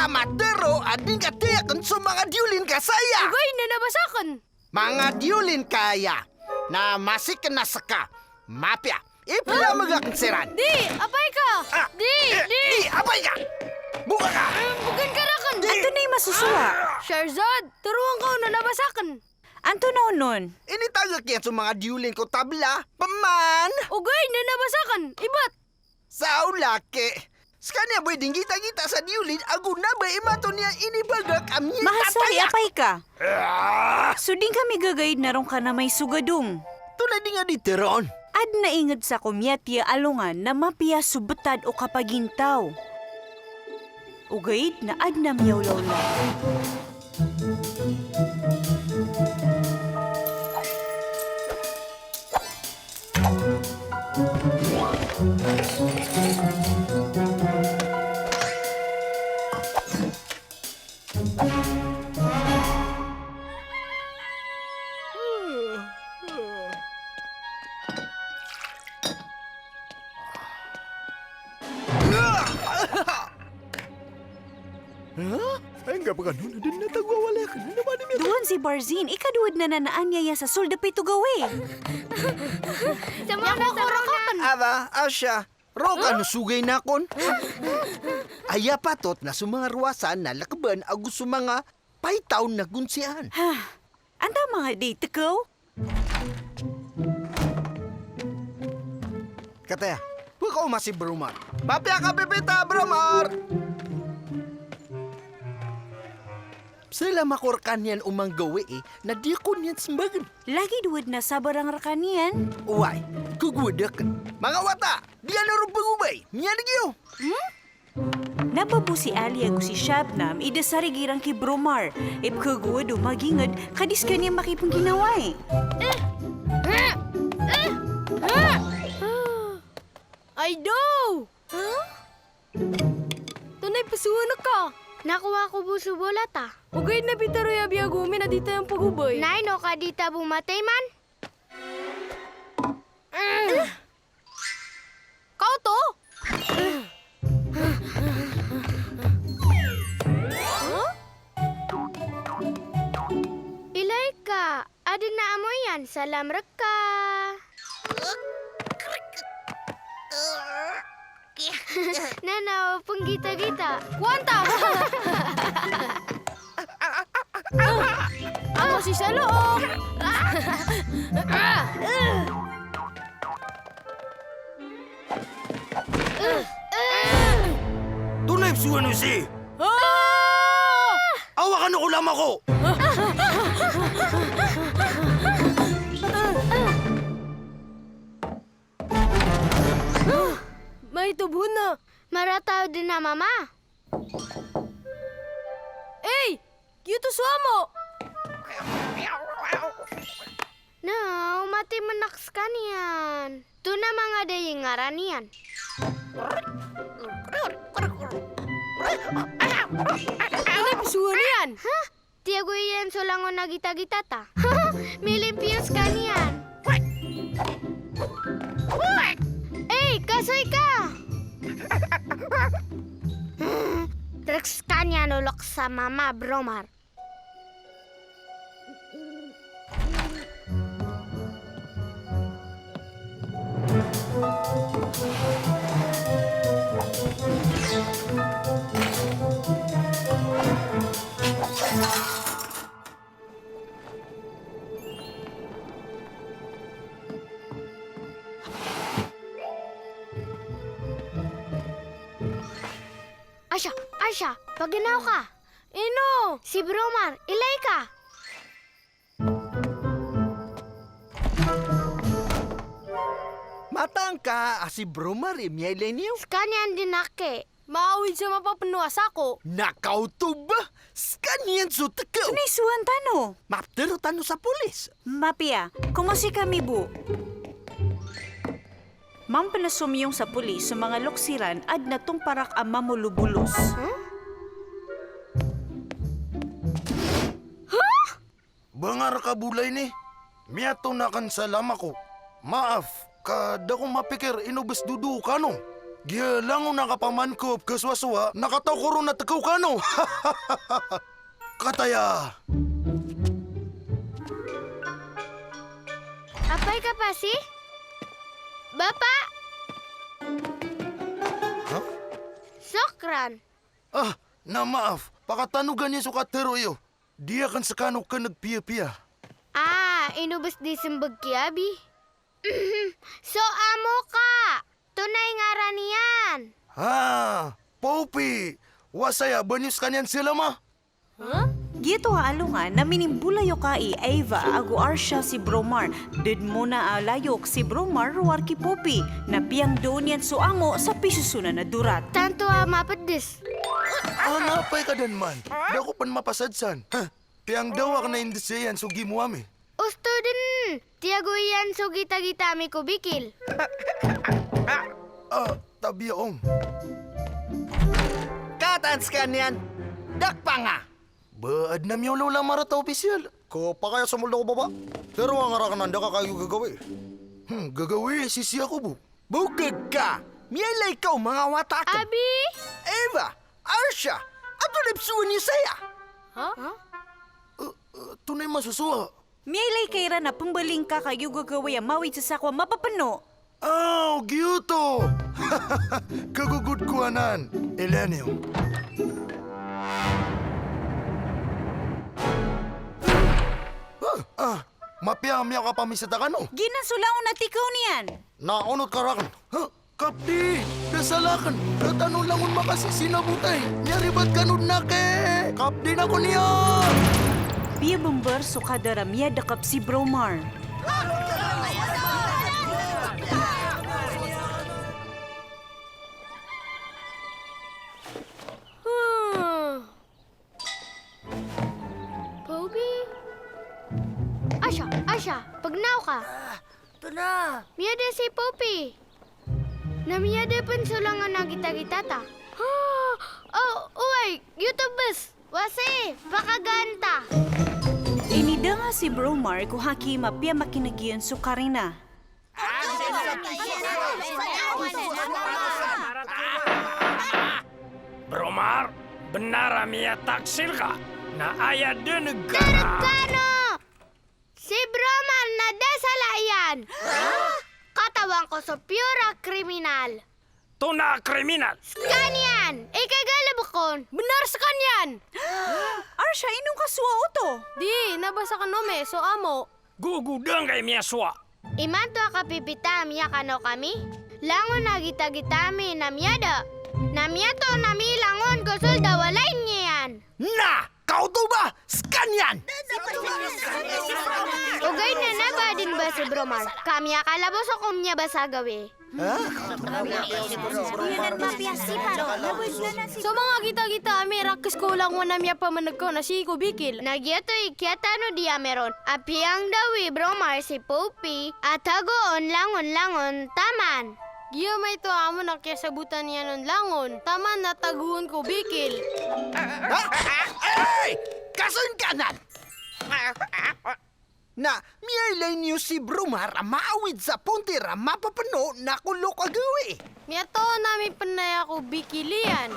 Amatero, ading katiyakan sa mga diulin ka saya. Ugay na nabasakan. Mga diulin kaya na masik na saka. Mapya, ipila magakansiran. Di, apay ka. Di. Apay ka! Buka ka! Bukan karakan. Anto na yung masusula. Sharzad, turuan ka na nabasakan. Anto na nun. Initagak yan sa mga diulin ko tabla. Paman! Ugay na nabasakan. Ibat. Sa ulake. Skanya boy ding kita-kita sa diulin. Aguna ba imato niya inibagak aming Mahasari, tataya. apay ka. Suding kami gagayid na ron ka na may sugadong. Tulad di nga dito ron. Ad naingad sa kumyatya alungan na mapiya subetad o kapagintaw. Ugayid na ad na miyawlaw na. Ay, nga ba ganun? Din natagwawala ka na naman niya. Duwan si Barzin, ikaduwad na nanaanya ya sa sulda pa'y tugawi. Sama na karakan. Aba, Asya, roka no sugay na kon. Aya patot na sumanga ruwasan na lakaban agus sumanga paitaw na gunsihan. Ha, anta mga date ko? Kataya, huwag ka umasi Bromar. Papya ka pipita, Bromar! Sila makorkan yan umang gawi na di ko niyan simbagan. Lagi duwad na sa barang rakanian. Uway, kugwadak. Mga wata, di ano rin pagubay. Miyan nagyo. Nababu si Ali ago si Shabnam, ida sarigirang ki Bromar. Ipkagawad o magingad, kadis ka niya makipang ginaway. Ay, do! Tunay pasuwan ka. Nakuha ko buso bolata. Ugay na bitaro ya biyagumi na dito yung pagubay. Nay, no ka dita bumatay man? Kau to? Ilay ka. Adin na amo yan. Salam reka. Nanaw, panggita-gita. Kwanta! Ako si sa loob! Tunay psuwan si. Awa ka na ulam ako. May tubo na. Marataw din na, mama. Ey! Yuto suamo! No, mati manaks ka niyan. Tu na mga daying ngaran niyan. Ano pisuan niyan? Ha? Tiago yan sulangon na gita-gita ta. Milimpios ka niyan. Ey, kasoy ka! Treks ka niya nulok sa mama, Bromar. Asya, paginaw ka. Ino, si Bromar, ilay ka. Matang ka, si Bromar imyaylay niyo. Skanyan din ake. Maawid sa mapapanuas ako. Nakaw to ba? Skanyan so takaw. Tunay suwan tano. Maptero tano sa pulis. Mapia, kumusi kami bu? Ma'am panasumyong sa pulis sa mga luksiran ad na tong parak ang mamulubulos. Bangar ka bulay ni. Miyato na kan sa lama ko. Maaf, kada kong mapikir inubes dudu ka no. Gya lang nakapamankob kaswaswa, nakataw ko ron na takaw ka no. Kataya. Apay ka pa si? Bapak! Huh? Sokran. Ah, na maaf. Pakatanugan niya sukat teroyo. Dia kan sakano ka nagpiya-piya. Ah, inubos di simbag kiabi. So, amo ka! Tunay nga raniyan. Ha, Popi. Wasaya banyos kanyan sila ma. Gito alungan na minimbulayo ka Eva agu Arsha si Bromar. Did mo na alayok si Bromar ruwar ki Popi. Na piyang doon yan suamo sa pisusunan na durat. Tanto mapadis. Napay ka dan man. Dako pan mapasadsan. Ha, piyang dawak na indisyayan sugi mo ami. Usto din. Tiago yan so gita-gita mi kubikil. Tabiya om. Katans kanyan. Dakpa nga. Baad na miyaw lola marata opisyal. Ko pa kaya sa muldo ko baba? Pero ang arakan nanda ka kayo gagawi. Gagawi, sisi ako bu. Bukag ka. Miyalay ka mga watakan. Abi? Eva, Arsha, ato nipsuon niyo saya. Tunay masusuha. Miyaylay kay na pambaling ka kayo gagaway ang mawid sa sakwa mapapano. Gyuto! Kagugud ko anan. Elenio. Mapiamya ka pamisata ka no? Ginasulaon na tikaw niyan. Naunot ka rakan. Kapdi, dasalakan. Katanong langon makasi sinabutay. Nyari ba't ganun na ke? Kapdi na ko niya! Biya bambar so kadaramya dakap si Bromar. Pobi? Asha, pagnaw ka. Ito na. Miyade si Popi. Na miyade pansulangan na kita-kita. Oh, uy, YouTubers. Wasi, baka ganta. Inida nga si Bromar kung haki mapya makinagiyan so karina. Bromar, benar Mia taksil ka na ayah de negara. Kano? Si Broman na desalayan. Katawan ko sa pura kriminal. Tuna kriminal. Kanyan, ikagalabakon. Benar sa kanyan. Arsha, inong kaswa uto. Di, nabasa ka nome, so amo. Gugudang kay Mia swa. Imanto ka pipita miya kano kami? Langon na gita-gitami na miyada. Na miyato na mi langon kusol dawalain niyan. Na! Kau to ba? Skanyan! Ugay na na ba din ba si Bromar? Kami akalabos o kumnya ba sa gawi? So mga kita-kita, may rakis ko lang wana miya pamanag ko na si Kubikil. Nagyato ikyata no diya meron. Api ang dawi Bromar si Popi at tagoon langon taman. Giya may to amo na kaya sabutan niya nun langon. Taman na taguon ko bikil. Ay! Kasun kanan! Na miyalay niyo si Bromar maawid sa puntira mapapano na kulok agawi. Miya to namin panaya ko bikilian.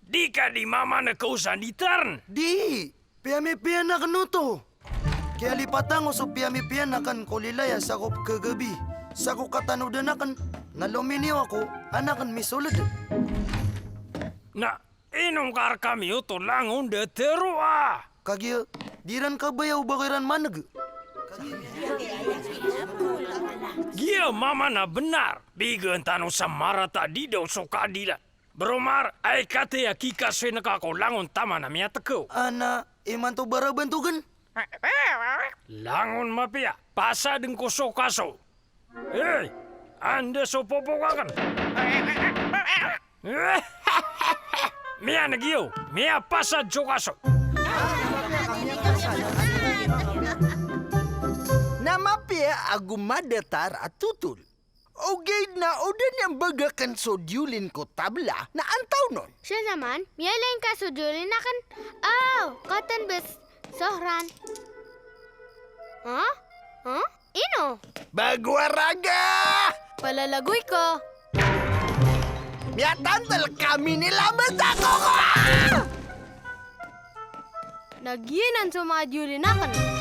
Di ka di mama na kausan di tarn. Di! Piyami-piyan na kanuto. Kaya lipatang so piyami-piyan na kan kulilaya sa ko kagabi. Sa ko katanudan na kan naluminiw ako, anakan misulad. Na, inong kar kami uto langon de terua. Kagya, diran ka bayaw bakiran manag. Gia mama na benar. Bigan tanong sa marata di daw so kaadilan. Bromar, ay kate ya kikaswe na kako langon tama na miya takaw. Ana, iman to barabantugan. Langon mapia, pasa din ko so kaso. Hey, anda so popokakan. Mia nagiyo, mia pasa jo kaso. Namapya agumadatar at tutul. Okay na odan yung bagakan so diulin ko tabla na antaw nun. Siya naman, miyalain ka sudulin na kan... katan bes, sohran. Huh? Ino? Bagwaraga! Palalagoy ko. Miatandal kami nilaman sa kuko! Nagyinan sa mga Julinakan.